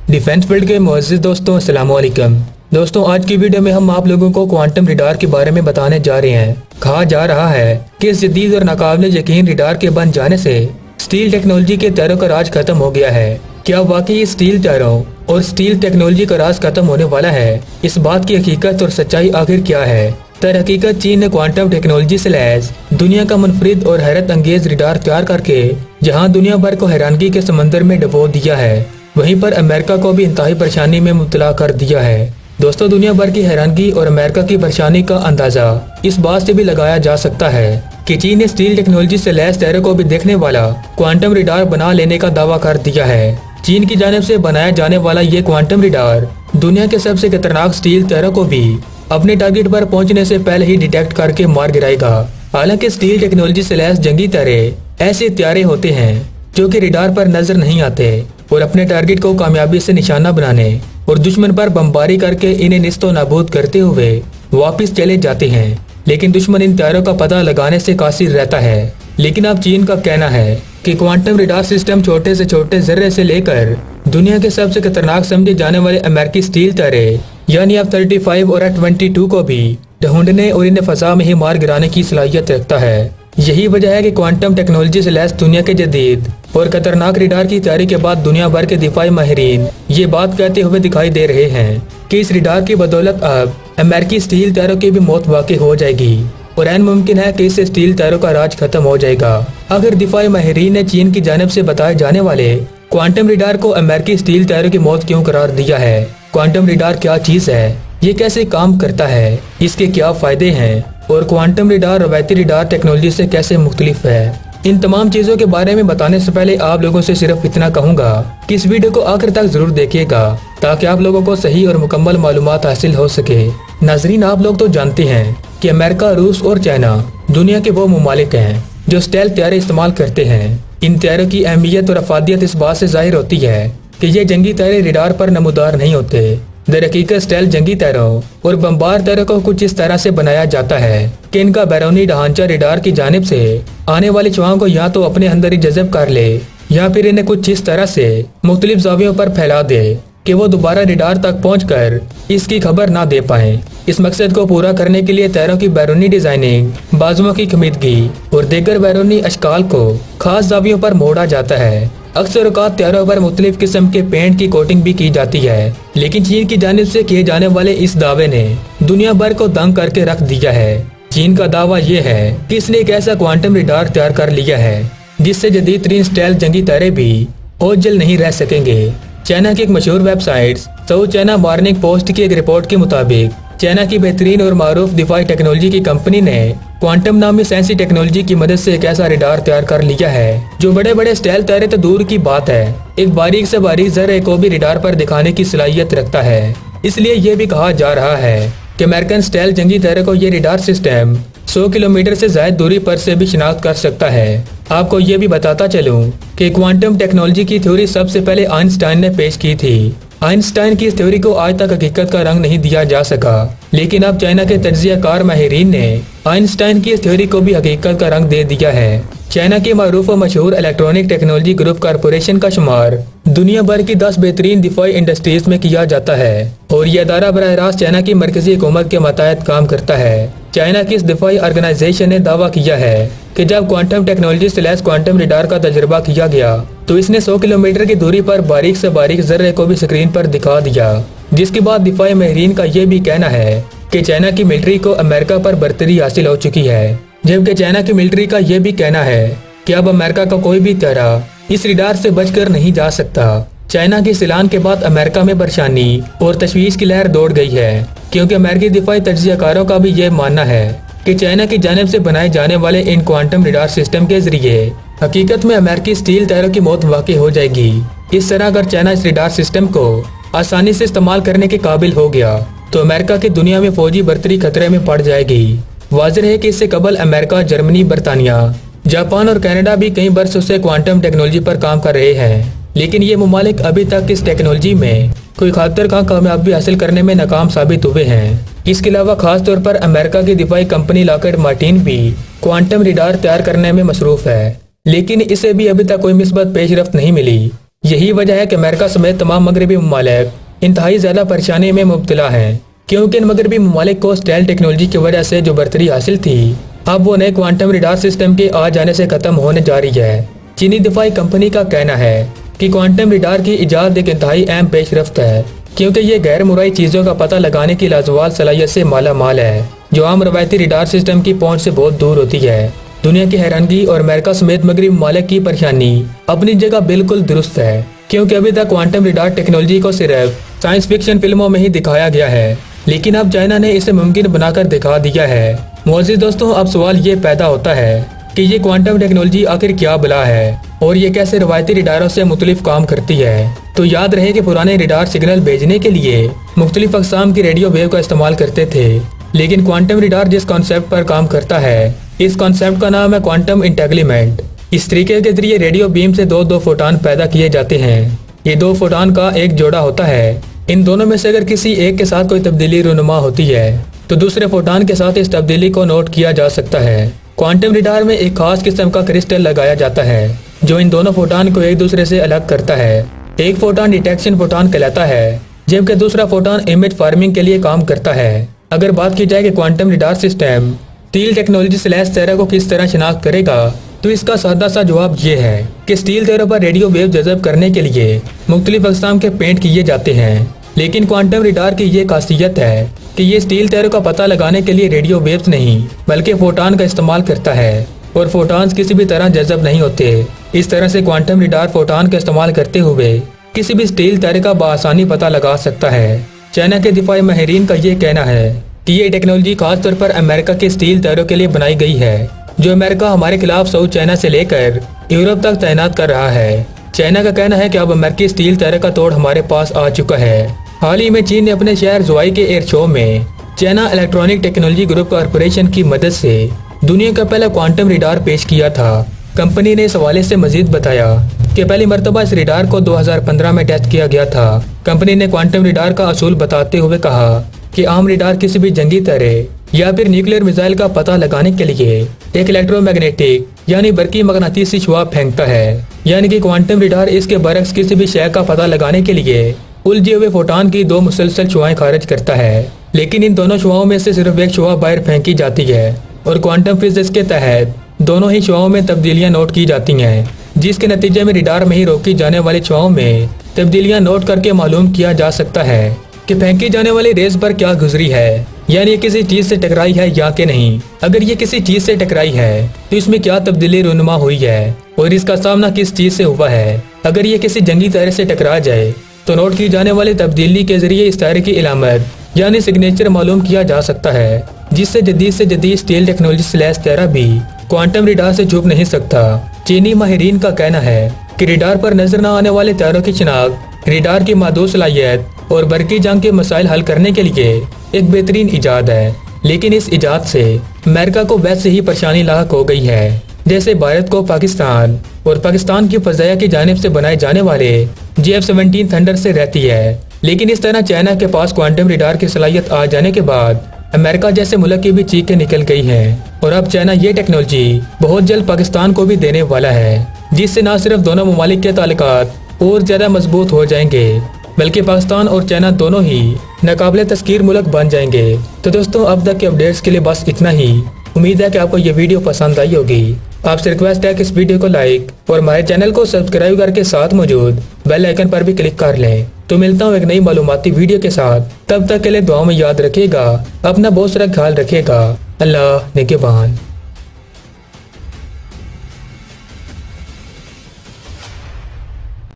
Defence field के मुअज़्ज़िज़ दोस्तों, अस्सलाम वालेकुम। दोस्तों, आज की वीडियो में हम आप लोगों को क्वांटम रडार के बारे में बताने जा रहे हैं। कहा जा रहा है कि इस जदीद और नाकाबिल यकीन रडार के बन जाने से स्टील टेक्नोलॉजी के टायरों का राज खत्म हो गया है। क्या वाकई स्टील टायरों और स्टील टेक्नोलॉजी का राज खत्म होने वाला है? इस बात की हकीकत और सच्चाई आखिर क्या है? तर हकीकत चीन ने क्वांटम टेक्नोलॉजी से लैस दुनिया का मुनफरिद और हैरत अंगेज रडार तैयार करके जहां दुनिया भर को हैरानगी के समंदर में डुबो दिया है, वहीं पर अमेरिका को भी इंतहाई परेशानी में मुब्तला कर दिया है। दोस्तों, दुनिया भर की हैरानगी और अमेरिका की परेशानी का अंदाजा इस बात से भी लगाया जा सकता है कि चीन ने स्टील टेक्नोलॉजी से लैस टायरों को भी देखने वाला क्वांटम रडार बना लेने का दावा कर दिया है। चीन की जानिब से बनाया जाने वाला ये क्वांटम रडार दुनिया के सबसे खतरनाक स्टील टायरों को भी अपने टारगेट पर पहुंचने से पहले ही डिटेक्ट करके मार गिराएगा। हालांकि स्टील टेक्नोलॉजी से लैस जंगी तारे ऐसे हथियार होते हैं जो कि रडार पर नजर नहीं आते और अपने टारगेट को कामयाबी से निशाना बनाने और दुश्मन पर बमबारी करके इन्हें निस्तो नाबूद करते हुए वापस चले जाते हैं। लेकिन दुश्मन इन हथियारों का पता लगाने से कासिर रहता है। लेकिन अब चीन का कहना है कि क्वांटम रडार सिस्टम छोटे से छोटे जर्रे से लेकर दुनिया के सबसे खतरनाक समझे जाने वाले अमेरिकी स्टील तारे यानी F-35 और F-22 को भी ढूंढने और इन्हें फजा में ही मार गिराने की सलाहियत रखता है। यही वजह है कि क्वांटम टेक्नोलॉजी से लैस दुनिया के जदीद और खतरनाक रडार की तैयारी के बाद दुनिया भर के दिफाई माहिरीन ये बात कहते हुए दिखाई दे रहे हैं कि इस रडार की बदौलत अब अमेरिकी स्टील टायरों की भी मौत वाकई हो जाएगी और ऐन मुमकिन है कि इससे स्टील टायरों का राज खत्म हो जाएगा। अगर दिफाई माहिरीन ने चीन की जानिब से बताए जाने वाले क्वांटम रडार को अमेरिकी स्टील टायरों की मौत क्यों करार दिया है, क्वांटम रडार क्या चीज है, ये कैसे काम करता है, इसके क्या फायदे हैं और क्वांटम रडार रवायती रडार टेक्नोलॉजी से कैसे मुख्तलिफ है, इन तमाम चीजों के बारे में बताने से पहले आप लोगों से सिर्फ इतना कहूंगा कि इस वीडियो को आखिर तक जरूर देखिएगा ताकि आप लोगों को सही और मुकम्मल मालूमात हासिल हो सके। नाजरीन, आप लोग तो जानते हैं कि अमेरिका, रूस और चाइना दुनिया के वो ममालिक हैं जो स्टेल्थ हथियार इस्तेमाल करते हैं। इन हथियारों की अहमियत और अफादियत इस बात से जाहिर होती है कि ये जंगी तारे रडार पर नमूदार नहीं होते। दरहकीकत स्टेल्थ जंगी तारों और बमबार तारों को कुछ इस तरह से बनाया जाता है कि इनका बैरूनी ढांचा रडार की जानिब से आने वाली चुआओं को या तो अपने अंदर ही जज़ब कर ले या फिर इन्हें कुछ इस तरह से मुख्तलिफ ज़ावियों पर फैला दे कि वो दोबारा रडार तक पहुंचकर इसकी खबर ना दे पाए। इस मकसद को पूरा करने के लिए टायरों की बैरूनी डिजाइनिंग, बाजुओं की खमीदगी और दीगर बैरूनी अशकाल को खास ज़ावियों पर मोड़ा जाता है। अक्सर औकात टायरों पर मुख्तलिफ किस्म के पेंट की कोटिंग भी की जाती है। लेकिन चीन की जानिब से किए जाने वाले इस दावे ने दुनिया भर को दंग करके रख दिया है। चीन का दावा ये है कि इसने एक ऐसा क्वांटम रडार तैयार कर लिया है जिससे जदीद तरीन स्टेल्थ जंगी तारे भी ओझल नहीं रह सकेंगे। चाइना की एक मशहूर website south China morning post की एक रिपोर्ट के मुताबिक चाइना की बेहतरीन और मारूफ दिफाई टेक्नोलॉजी की कंपनी ने क्वांटम नामी साइंसी टेक्नोलॉजी की मदद से एक ऐसा रडार तैयार कर लिया है जो बड़े बड़े स्टेल्थ तारे तो दूर की बात है, एक बारीक से बारीक जर्रे को भी रडार पर दिखाने की सलाहियत रखता है। इसलिए ये भी कहा जा रहा है कि अमेरिकन स्टेल्थ जंगी तारे को ये रडार सिस्टम 100 किलोमीटर से ज्यादा दूरी पर से भी शिनाख्त कर सकता है। आपको ये भी बताता चलूं कि क्वांटम टेक्नोलॉजी की थ्योरी सबसे पहले आइंस्टाइन ने पेश की थी। आइंस्टाइन की इस थ्योरी को आज तक हकीकत का रंग नहीं दिया जा सका, लेकिन अब चाइना के तज्जियाकार माहिरीन ने आइंस्टाइन की इस थ्योरी को भी हकीकत का रंग दे दिया है। चाइना के मारूफ और मशहूर इलेक्ट्रॉनिक टेक्नोलॉजी ग्रुप कॉरपोरेशन का शुमार दुनिया भर की 10 बेहतरीन दिफाई इंडस्ट्रीज में किया जाता है और यह अदारा बराह रास्त चाइना की मरकजी हुकूमत के मतहत काम करता है। चाइना की इस दिफाई ऑर्गेनाइजेशन ने दावा किया है कि जब क्वांटम टेक्नोलॉजी से लैस क्वांटम रडार का तजुर्बा किया गया तो इसने 100 किलोमीटर की दूरी पर बारीक से बारीक जर्रे को भी स्क्रीन पर दिखा दिया। जिसके बाद दिफाई माहिरीन का ये भी कहना है कि चाइना की मिलिट्री को अमेरिका पर बर्तरी हासिल हो चुकी है, जबकि चाइना की मिलिट्री का ये भी कहना है कि अब अमेरिका का कोई भी तारा इस रडार से बचकर नहीं जा सकता। चाइना के इस ऐलान के बाद अमेरिका में परेशानी और तशवीश की लहर दौड़ गई है, क्योंकि अमेरिकी दिफाई तज्जियाकारों का भी ये मानना है कि चाइना की जानिब से बनाए जाने वाले इन क्वांटम रडार सिस्टम के जरिए हकीकत में अमेरिकी स्टील टायरों की मौत वाकई हो जाएगी। इस तरह अगर चाइना इस रडार सिस्टम को आसानी से इस्तेमाल करने के काबिल हो गया तो अमेरिका की दुनिया में फौजी बर्तरी खतरे में पड़ जाएगी। वाज़ेह है कि इससे कबल अमेरिका, जर्मनी, बरतानिया, जापान और कनाडा भी कई बरसों से क्वांटम टेक्नोलॉजी पर काम कर रहे हैं, लेकिन ये ममालिक अभी तक इस टेक्नोलॉजी में कोई खातर खां कामयाबी हासिल करने में नाकाम साबित हुए हैं। इसके अलावा खास तौर पर अमेरिका की दिफाई कंपनी लॉकहीड मार्टिन भी क्वांटम रडार तैयार करने में मसरूफ है, लेकिन इसे भी अभी तक कोई मिस्बत पेशरफ्त नहीं मिली। यही वजह है कि अमेरिका समेत तमाम मगरबी ममालिक इंतहाई ज्यादा परेशानी में मुब्तला हैं, क्योंकि इन मगरबी ममालिक को स्टेल्थ टेक्नोलॉजी की वजह से जो बर्तरी हासिल थी अब वो नए क्वांटम रडार सिस्टम के आ जाने से खत्म होने जा रही है। चीनी दिफाई कंपनी का कहना है कि क्वांटम रडार की इजाद एक इंतहाई अहम पेशरफ्त है, क्योंकि ये गैर मुराई चीजों का पता लगाने की लाजवाब सलाहियत से माला माल है, जो आम रवायती रडार सिस्टम की पहुंच से बहुत दूर होती है। दुनिया की हैरानगी और अमेरिका समेत मगरबी ममालिक की परेशानी अपनी जगह बिल्कुल दुरुस्त है, क्योंकि अभी तक क्वांटम रडार टेक्नोलॉजी को सिर्फ साइंस फिक्शन फिल्मों में ही दिखाया गया है, लेकिन अब चाइना ने इसे मुमकिन बनाकर दिखा दिया है। मोअज़्ज़िज़ दोस्तों, अब सवाल ये पैदा होता है कि ये क्वांटम टेक्नोलॉजी आखिर क्या बला है और ये कैसे रवायती रडारों से मुख्तलिफ काम करती है। तो याद रहे कि पुराने रडार सिग्नल भेजने के लिए मुख्तलिफ अक़साम की रेडियो वेव का इस्तेमाल करते थे, लेकिन क्वांटम रडार जिस कॉन्सेप्ट पर काम करता है इस कॉन्सेप्ट का नाम है क्वांटम इंटेंगलमेंट। इस तरीके के जरिए रेडियो बीम से दो फोटॉन पैदा किए जाते हैं। ये दो फोटॉन का एक जोड़ा होता है। इन दोनों में से अगर किसी एक के साथ कोई तब्दीली रूनुमा होती है तो दूसरे फोटॉन के साथ इस तब्दीली को नोट किया जा सकता है। क्वांटम रडार में एक खास किस्म का क्रिस्टल लगाया जाता है जो इन दोनों फोटॉन को एक दूसरे से अलग करता है। एक फोटॉन डिटेक्शन फोटॉन कहलाता है, जबकि दूसरा फोटॉन इमेज फार्मिंग के लिए काम करता है। अगर बात की जाए कि quantum radar system steel technology slash तेरह को किस तरह शिनाख्त करेगा, तो इसका सादा सा जवाब ये है कि स्टील तेरह पर रेडियो वेव जज़ब करने के लिए मुख्तलिफ अक़साम के पेंट किए जाते हैं, लेकिन क्वांटम रडार की ये खासियत है कि ये स्टील तेरह का पता लगाने के लिए रेडियो वेव्स नहीं बल्कि फोटॉन का इस्तेमाल करता है, और फोटॉन्स किसी भी तरह जज़ब नहीं होते। इस तरह से क्वांटम रडार फोटॉन का इस्तेमाल करते हुए किसी भी स्टील तेरह का बआसानी पता लगा सकता है। चाइना के दिफाई माहिरीन का ये कहना है कि ये टेक्नोलॉजी खासतौर पर अमेरिका के स्टील तेरों के लिए बनाई गई है, जो अमेरिका हमारे खिलाफ साउथ चाइना से लेकर यूरोप तक तैनात कर रहा है। चाइना का कहना है कि अब अमेरिकी स्टील तेरह का तोड़ हमारे पास आ चुका है। हाल ही में चीन ने अपने शहर जुआई के एयर शो में China electronic technology group corporation की मदद से दुनिया का पहला क्वांटम रडार पेश किया था। कंपनी ने इस हवाले से मजीद बताया कि पहली मरतबा इस रडार को 2015 में टेस्ट किया गया था। कंपनी ने क्वांटम रडार का असूल बताते हुए कहा कि आम रडार किसी भी जंगी तरह या फिर न्यूक्लियर मिसाइल का पता लगाने के लिए एक इलेक्ट्रोमैग्नेटिक यानी बरकी मगनातीसी शुआ फेंकता है, यानी कि क्वांटम रडार इसके बरक्स किसी भी शय का पता लगाने के लिए उलझे हुए फोटॉन की दो मुसलसल शुआएं खारिज करता है। लेकिन इन दोनों शुआओं में से सिर्फ एक शुआ बाहर फेंकी जाती है और क्वांटम फिजिक्स के तहत दोनों ही शुआओं में तब्दीलियां नोट की जाती हैं, जिसके नतीजे में रडार में ही रोकी जाने वाली शुआओं में तब्दीलियां नोट करके मालूम किया जा सकता है कि फेंकी जाने वाली रेस पर क्या गुजरी है, यानी ये किसी चीज से टकराई है या कि नहीं। अगर ये किसी चीज से टकराई है तो इसमें क्या तब्दीली रूनुमा हुई है और इसका सामना किस चीज से हुआ है। अगर ये किसी जंगी तारे से टकरा जाए तो नोट की जाने वाली तब्दीली के जरिए इस तारे की इलामत यानी सिग्नेचर मालूम किया जा सकता है, जिससे जदीद से जदीद स्टील टेक्नोलॉजी स्लैश तेरह भी क्वांटम रडार से छुप नहीं सकता। चीनी माहिरीन का कहना है कि रडार पर नजर न आने वाले तारों की शिनाख्त रडार की महदूद सलाहियत और बरकी जंग के मसाइल हल करने के लिए एक बेहतरीन इजाद है, लेकिन इस इजाद से अमेरिका को वैसे ही परेशानी लाक हो गई है जैसे भारत को पाकिस्तान और पाकिस्तान की फजाया की जानिब से बनाए जाने वाले JF-17 थंडर से रहती है। लेकिन इस तरह चाइना के पास क्वांटम रडार की सलाहियत आ जाने के बाद अमेरिका जैसे मुल्क की भी चीखें निकल गई हैं और अब चाइना ये टेक्नोलॉजी बहुत जल्द पाकिस्तान को भी देने वाला है, जिससे न सिर्फ दोनों ममालिक के ताल्लुकात और ज्यादा मजबूत हो जाएंगे बल्कि पाकिस्तान और चाइना दोनों ही नाकाबिले तस्कीर मुल्क बन जाएंगे। तो दोस्तों, अब तक के अपडेट्स के लिए बस इतना ही। उम्मीद है कि आपको ये वीडियो पसंद आई होगी। आपसे रिक्वेस्ट है कि इस वीडियो को लाइक और हमारे चैनल को सब्सक्राइब करके साथ मौजूद बेल आइकन पर भी क्लिक कर लें। तो मिलता हूँ एक नई मालूमाती वीडियो के साथ, तब तक के लिए दुआ में याद रखिएगा, अपना बहुत सारा ख्याल रखिएगा। अल्लाह निगहबान।